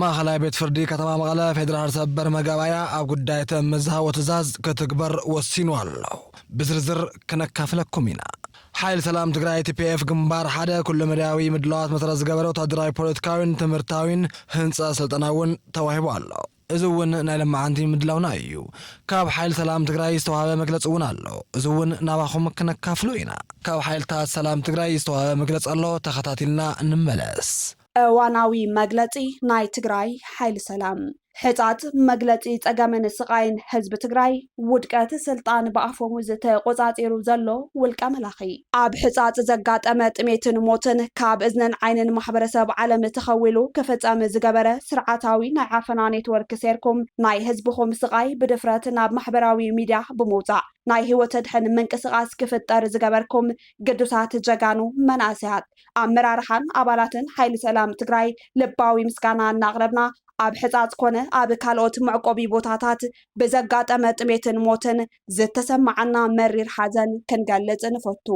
ማእኸላይ ቤት ፍርዲ ከተማ መቐለ ፌደራል ሰበር መጋባያ ኣብ ጉዳይ ተመዝሃቦ ትእዛዝ ክትግበር ወሲኑ ኣሎ። ብዝርዝር ክነካፍለኩም ኢና። ሓይል ሰላም ትግራይ TPF ግንባር ሓደ ኩሉ መዳያዊ ምድላዋት መሰረት ዝገበረ ወታደራዊ ፖለቲካዊን ትምህርታዊን ህንፃ ስልጠናውን ተዋሂቡ ኣሎ። እዚ እውን ናይ ለማዓንቲ ምድላውና እዩ። ካብ ሓይል ሰላም ትግራይ ዝተዋሃበ መግለፂ እውን ኣሎ። እዚ እውን ናባኹም ክነካፍሉ ኢና። ካብ ሓይልታት ሰላም ትግራይ ዝተዋሃበ መግለፂ ኣሎ። ተኸታቲልና እንመለስ። እዋናዊ መግለፂ ናይ ትግራይ ሓይሊ ሰላም ሕጻት መግለፂ ጸገምን ስቃይን ህዝቢ ትግራይ ውድቀት ስልጣን ብኣፎሙ ዝተቆጻጺሩ ዘሎ ውልቀ መላኺ ኣብ ሕጻት ዘጋጠመ ጥሜትን ሞትን ካብ እዝነን ዓይንን ማሕበረሰብ ዓለም ተኸዊሉ ክፍጸም ዝገበረ ስርዓታዊ ናይ ዓፈና ኔትወርክ ሴርኩም ናይ ህዝብኹም ስቃይ ብድፍረት ናብ ማሕበራዊ ሚድያ ብምውፃእ ናይ ህይወት ድሕን ምንቅስቃስ ክፍጠር ዝገበርኩም ቅዱሳት ጀጋኑ መናእሰያት ኣመራርሓን ኣባላትን ሓይሊ ሰላም ትግራይ ልባዊ ምስጋና እናቕረብና ኣብ ሕጻጽ ኮነ ኣብ ካልኦት መዕቆቢ ቦታታት ብዘጋጠመ ጥሜትን ሞትን ዝተሰማዓና መሪር ሓዘን ክንገልጽ ንፈቱ።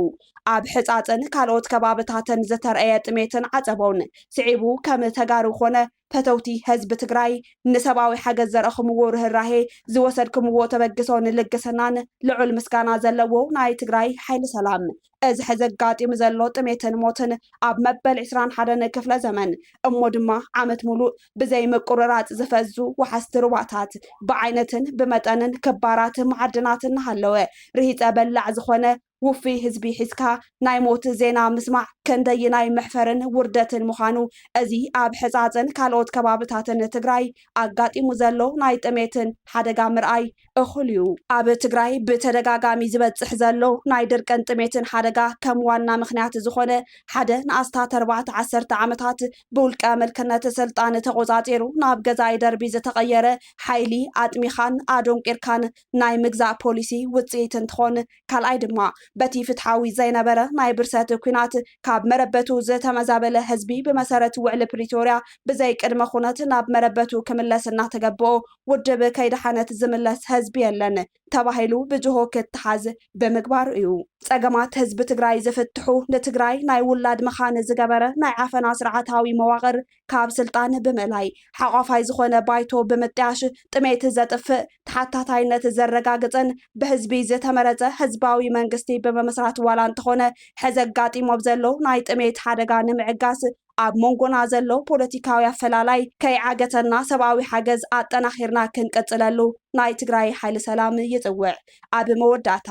ኣብ ሕጻጽን ካልኦት ከባብታትን ዝተርአየ ጥሜትን ዓጸቦን ስዒቡ ከም ተጋሩ ኮነ ፈተውቲ ህዝቢ ትግራይ ንሰብኣዊ ሓገዝ ዘረኽምዎ ርህራሄ ዝወሰድክምዎ ተበግሶን ልግስናን ልዑል ምስጋና ዘለዎ ናይ ትግራይ ሓይሊ ሰላም እዚ ሕዘጋጢሙ ዘሎ ጥሜትን ሞትን ኣብ መበል 21 ክፍለ ዘመን እሞ ድማ ዓመት ሙሉእ ብዘይ ምቁርራጽ ዝፈዙ ወሓስቲ ሩባታት ብዓይነትን ብመጠንን ክባራት ማዕድናትን ሃለወ ርሂፀ በላዕ ዝኾነ ውፊ ህዝቢ ሒዝካ ናይ ሞት ዜና ምስማዕ ክንደይናይ ምሕፈርን ውርደትን ምዃኑ እዚ ኣብ ሕጻጽን ካልኦት ከባብታትን ትግራይ ኣጋጢሙ ዘሎ ናይ ጥሜትን ሓደጋ ምርኣይ እኹል እዩ። ኣብ ትግራይ ብተደጋጋሚ ዝበጽሕ ዘሎ ናይ ድርቅን ጥሜትን ሓደጋ ከም ዋና ምክንያት ዝኾነ ሓደ ንኣስታት 14 ዓመታት ብውልቀ መልክነት ስልጣን ተቆጻጺሩ ናብ ገዛኢ ደርቢ ዝተቐየረ ሓይሊ ኣጥሚኻን ኣዶንቂርካን ናይ ምግዛእ ፖሊሲ ውጽኢት እንትኾን ካልኣይ ድማ በቲ ፍትሓዊ ዘይነበረ ናይ ብርሰት ኩናት ካብ መረበቱ ዝተመዛበለ ህዝቢ ብመሰረት ውዕሊ ፕሪቶርያ ብዘይ ቅድመ ኩነት ናብ መረበቱ ክምለስ እናተገብኦ ውድብ ከይድሓነት ዝምለስ ህዝቢ የለን ተባሂሉ ብጅሆ ክትሓዝ ብምግባር እዩ። ጸገማት ህዝቢ ትግራይ ዝፍትሑ ንትግራይ ናይ ውላድ መኻን ዝገበረ ናይ ዓፈና ስርዓታዊ መዋቕር ካብ ስልጣን ብምእላይ ሓቋፋይ ዝኾነ ባይቶ ብምጥያሽ ጥሜት ዘጥፍእ ተሓታታይነት ዘረጋግፅን ብህዝቢ ዝተመረፀ ህዝባዊ መንግስቲ በመመስራት ዋላ እንተኾነ ሕዘጋጢሞም ዘሎ ናይ ጥሜት ሓደጋ ንምዕጋስ ኣብ መንጎና ዘሎ ፖለቲካዊ ኣፈላላይ ከይዓገተና ሰብኣዊ ሓገዝ ኣጠናኺርና ክንቀጽለሉ ናይ ትግራይ ሓይሊ ሰላም ይጽውዕ። ኣብ መወዳእታ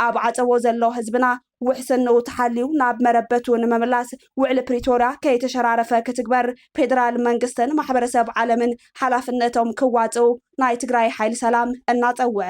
ኣብ ዓፀቦ ዘሎ ህዝብና ውሕስንኡ ተሓልዩ ናብ መረበቱ ንምምላስ ውዕሊ ፕሪቶርያ ከይተሸራረፈ ክትግበር ፌደራል መንግስትን ማሕበረሰብ ዓለምን ሓላፍነቶም ክዋፅኡ ናይ ትግራይ ሓይሊ ሰላም እናፀውዐ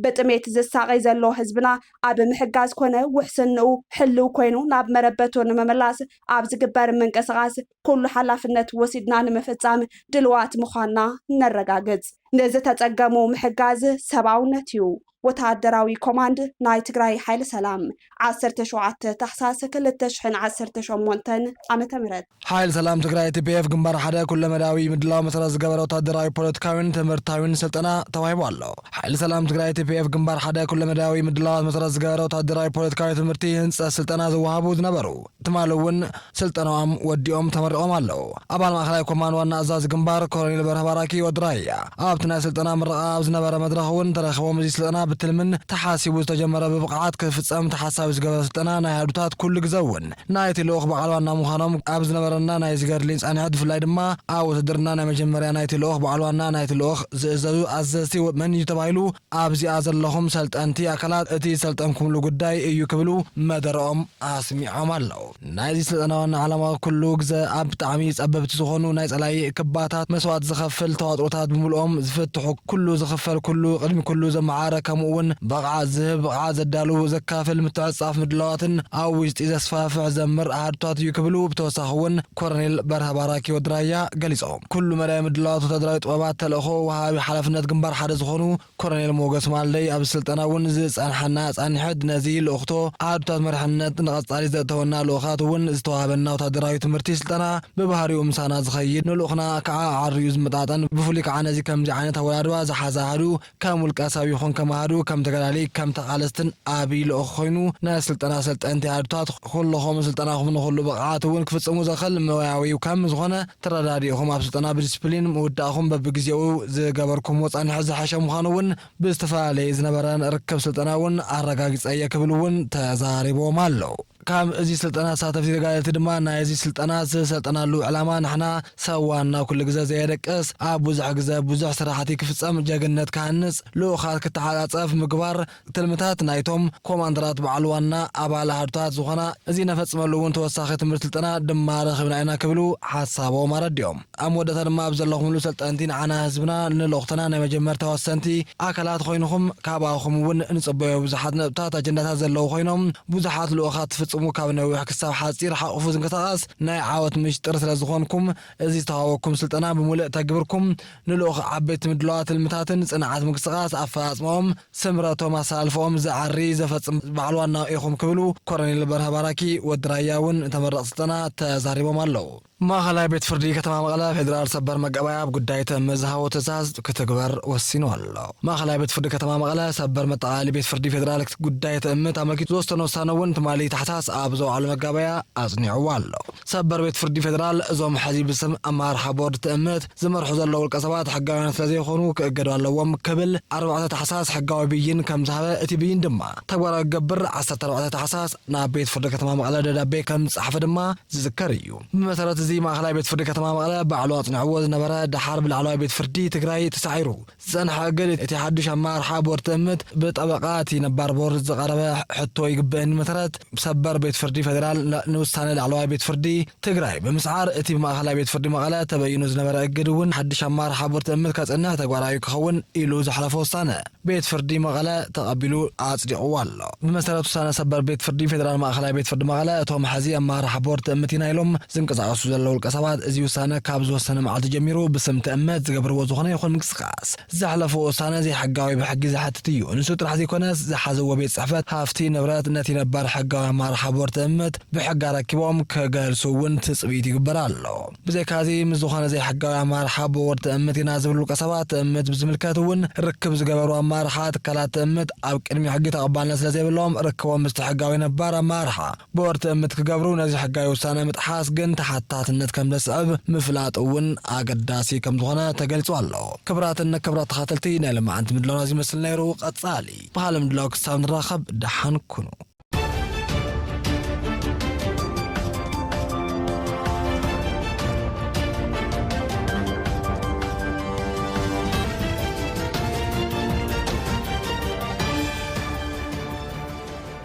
ብጥሜት ዝሳቀይ ዘሎ ህዝብና ኣብ ምሕጋዝ ኮነ ውሕስንኡ ሕልው ኮይኑ ናብ መረበቱ ንምምላስ ኣብ ዝግበር ምንቅስቃስ ኩሉ ሓላፍነት ወሲድና ንምፍጻም ድልዋት ምዃንና ነረጋግጽ። ንዝተጸገሙ ምሕጋዝ ሰብኣውነት እዩ። ወታደራዊ ኮማንድ ናይ ትግራይ ሓይሊ ሰላም 17 ታሕሳስ 2018 ዓመተ ምህረት ሓይል ሰላም ትግራይ TPF ግንባር ሓደ ኩሉ መዳያዊ ምድላው መሰረት ዝገበረ ወታደራዊ ፖለቲካዊን ትምህርታዊን ስልጠና ተዋሂቡ ኣሎ። ሓይል ሰላም ትግራይ TPF ግንባር ሓደ ኩሉ መዳያዊ ምድላው መሰረት ዝገበረ ወታደራዊ ፖለቲካዊ ትምህርቲ ህንፃ ስልጠና ዝወሃቡ ዝነበሩ ትማል እውን ስልጠናኦም ወዲኦም ተመሪቆም ኣለዉ። ኣባል ማእኸላይ ኮማንድ ዋና ኣዛዚ ግንባር ኮሎኔል በርሀ ባራኪ ወድራያ ኣብቲ ናይ ስልጠና ምረቓ ኣብ ዝነበረ መድረኽ እውን ተረኺቦም እዚ ስልጠና ብትልምን ተሓሲቡ ዝተጀመረ ብብቕዓት ክፍጸም ተሓሳቢ ዝገበረ ስልጠና ናይ ሃዱታት ኩሉ ግዜ እውን ናይ ትልኡኽ በዓል ዋና ምዃኖም ኣብ ዝነበረና ናይ ዝገድሊን ጻንሖት ብፍላይ ድማ ኣብ ውትድርና ናይ መጀመርያ ናይ ትልኡኽ በዓል ዋና ናይ ትልኡኽ ዝእዘዙ ኣዘዝቲ መን እዩ ተባሂሉ ኣብዚኣ ዘለኹም ሰልጠንቲ ኣካላት እቲ ሰልጠንኩምሉ ጉዳይ እዩ ክብሉ መደረኦም ኣስሚዖም ኣለዉ። ናይዚ ስልጠና ዋና ዓላማ ኩሉ ግዜ ኣብ ብጣዕሚ ጸበብቲ ዝኾኑ ናይ ጸላይ ክባታት መስዋዕት ዝኸፍል ተዋጥሮታት ብምልኦም ዝፍትሑ ኩሉ ዝኽፈል ኩሉ ቅድሚ ኩሉ ዘመዓረ ከምኡውን በቕዓ ዝህብ በቕዓ ዘዳሉ ዘካፍል ምትዕጻፍ ምድላዋትን ኣብ ውሽጢ ዘስፋፍሕ ዘምር ኣሃዱታት እዩ ክብሉ ብተወሳኺ እውን ኮሎኔል በርሀ ባራኪ ወድራያ ገሊፆም። ኩሉ መዳይ ምድላዋት ወታደራዊ ጥበባት ተልእኾ ወሃቢ ሓላፍነት ግንባር ሓደ ዝኾኑ ኮሎኔል ሞገስ ማልደይ ኣብ ስልጠና እውን ዝጸንሐና ጻንሕት ነዚ ልእኽቶ ኣሃዱታት መሪሕነት ንቐጻሊ ዘእተወና ልኡኻት እውን ዝተዋሃበና ወታደራዊ ትምህርቲ ስልጠና ብባህሪኡ ምሳና ዝኸይድ ንልኡኽና ከዓ ዓርዩ ዝመጣጠን ብፍሉይ ከዓ ነዚ ከምዚ ዓይነት ኣወዳድባ ዝሓዘ ኣሃዱ ከም ውልቀ ሰብ ይኹን ከም ኣሃዱ ምውሳዱ ከም ተጋዳሊ ከም ተቃለስትን አቢል ኦኾይኑ ናይ ስልጠና ሰልጠንቲ ዓድታት ኩልኹም ስልጠናኹም ንኹሉ ብቕዓት እውን ክፍጽሙ ዘኽእል መዋያዊ ከም ዝኾነ ተረዳዲኹም ኣብ ስልጠና ብዲስፕሊን ምውዳእኹም በብግዚኡ ዝገበርኩም ወጻኒ ዝሓሸ ምዃኑ እውን ብዝተፈላለየ ዝነበረን ርክብ ስልጠና እውን ኣረጋጊጸየ ክብል እውን ተዛሪቦም ኣለው ካብ እዚ ስልጠና ሳተፍቲ ተጋደልቲ ድማ ናይ እዚ ስልጠና ዝሰልጠናሉ ዕላማ ንሕና ሰዋና ኩሉ ግዜ ዘየደቅስ ኣብ ብዙሕ ግዜ ብዙሕ ስራሕቲ ክፍጸም ጀግነት ካህንጽ ልኡኻት ክትሓጻጸፍ ምግባር ትልምታት ናይቶም ኮማንደራት በዓል ዋና ኣባል ሃድታት ዝኾና እዚ ነፈጽመሉ እውን ተወሳኺ ትምህርቲ ስልጠና ድማ ረኺብና ኢና ክብሉ ሓሳቦም ኣረዲኦም ኣብ መወዳእታ ድማ ኣብ ዘለኹምሉ ሰልጠንቲ ንዓና ህዝብና ንልኡኽትና ናይ መጀመርታ ወሰንቲ ኣካላት ኮይንኹም ካብኣኹም እውን ንጽበዮ ብዙሓት ነጥብታት ኣጀንዳታት ዘለዉ ኮይኖም ብዙሓት ልኡኻት ትፍጽሙ ካብ ነዊሕ ክሳብ ሓጺር ሓቑፉ ዝንቀሳቐስ ናይ ዓወት ምሽጥር ስለ ዝኾንኩም እዚ ዝተዋወኩም ስልጠና ብምሉእ ተግብርኩም ንልኡኽ ዓበይቲ ምድለዋት ትልምታትን ጽንዓት ምንቅስቓስ ኣፈጻጽሞም ስምረቶም ኣሳልፎም ዝዓሪ ዘፈጽም በዓል ዋና ኢኹም ክብሉ ኮሎኔል በርሀ ባራኪ ወዲ ራያ እውን ተመረቕ ስልጠና ተዛሪቦም ኣለው ማእኸላይ ቤት ፍርዲ ከተማ መቐለ ፌደራል ሰበር መቀበያ ጉዳይ ተመዝሃቦ ትእዛዝ ክትግበር ወሲኑ ኣሎ ማእኸላይ ቤት ፍርዲ ከተማ መቐለ ሰበር መጠቃለሊ ቤት ፍርዲ ፌደራል ጉዳይ ተእምት ኣመልኪቱ ዝወሰነ ውሳነ እውን ትማሊ ታሕሳስ ኣብ ዘውዓሉ መጋበያ ኣጽኒዑ ኣሎ ሰበር ቤት ፍርዲ ፌደራል እዞም ሕዚ ብስም ኣመራርሓ ቦርድ ተእምት ዝመርሑ ዘለዉ ውልቀ ሰባት ሕጋውያን ስለዘይኾኑ ክእገዱ ኣለዎም ክብል 4 ታሕሳስ ሕጋዊ ብይን ከም ዝሃበ እቲ ብይን ድማ ተግባራዊ ክገብር 14 ታሕሳስ ናብ ቤት ፍርዲ ከተማ መቐለ ደብዳቤ ከም ዝጸሓፈ ድማ ዝዝከር እዩ ብመሰረት እዚ ማእኸላይ ቤት ፍርዲ ከተማ መቐለ ባዕሉ ኣጽኒዕዎ ዝነበረ ድሓር ብላዕለዋይ ቤት ፍርዲ ትግራይ ተሳዒሩ ዝጸንሐ ግን እቲ ሓድሽ ኣመራርሓ ቦርድ ተእምት ብጠበቃ እቲ ነባር ቦርድ ዝቐረበ ሕቶ ይግብአኒ መሰረት ሰበር ቤት ፍርዲ ፌደራል ንውሳነ ላዕለዋይ ቤት ፍርዲ ትግራይ ብምስዓር እቲ ማእኸላይ ቤት ፍርዲ መቐለ ተበይኑ ዝነበረ እግድ እውን ሓድሽ ኣመራርሓ ቦርድ ተእምት ከጽንሕ ተግባራዊ ክኸውን ኢሉ ዝሓለፈ ውሳነ ቤት ፍርዲ መቐለ ተቐቢሉ ኣጽዲቕዎ ኣሎ ብመሰረት ውሳነ ሰበር ቤት ፍርዲ ፌደራል ማእኸላይ ቤት ፍርዲ መቐለ እቶም ሕዚ ኣመራርሓ ቦርድ ተእምት ኢና ኢሎም ዝንቀሳቐሱ ዘለዉ ውልቀ ሰባት እዚ ውሳነ ካብ ዝወሰነ መዓልቲ ጀሚሩ ብስም ተእምት ዝገብርዎ ዝኾነ ይኹን ምንቅስቓስ ዝሓለፈ ውሳነ ዘይሕጋዊ ብሕጊ ዝሓትት እዩ ንሱ ጥራሕ ዘይኮነስ ዝሓዘዎ ቤት ጽሕፈት ሃፍቲ ንብረት ነቲ ነባር ሕጋዊ ኣመራርሓ ቦርድ ተእምት ብሕጊ ረኪቦም ክገልጹ እውን ትጽቢት ይግበር ኣሎ ብዘይካዚ ምስ ዝኾነ ዘይሕጋዊ ኣመራርሓ ቦርድ ተእምት ኢና ዝብሉ ውልቀ ሰባት ተእምት ብዝምልከት እውን ርክብ ዝገበሩ ኣመራርሓ ትካላት ተእምት ኣብ ቅድሚ ሕጊ ተቐባልነት ስለዘይብሎም ርክቦም ምስቲ ሕጋዊ ነባር ኣመራርሓ ቦርድ ተእምት ክገብሩ ነዚ ሕጋዊ ውሳነ ምጥሓስ ግን ተሓታትነት ከም ዘስዕብ ምፍላጥ እውን ኣገዳሲ ከም ዝኾነ ተገልጹ ኣሎ ክብራትን ክብራት ተኸተልቲ ናይ ልምዓንቲ ምድላው ዝመስል ነይሩ ቀጻሊ ባህል ምድላው ክሳብ ንራኸብ ደሓን ኩኑ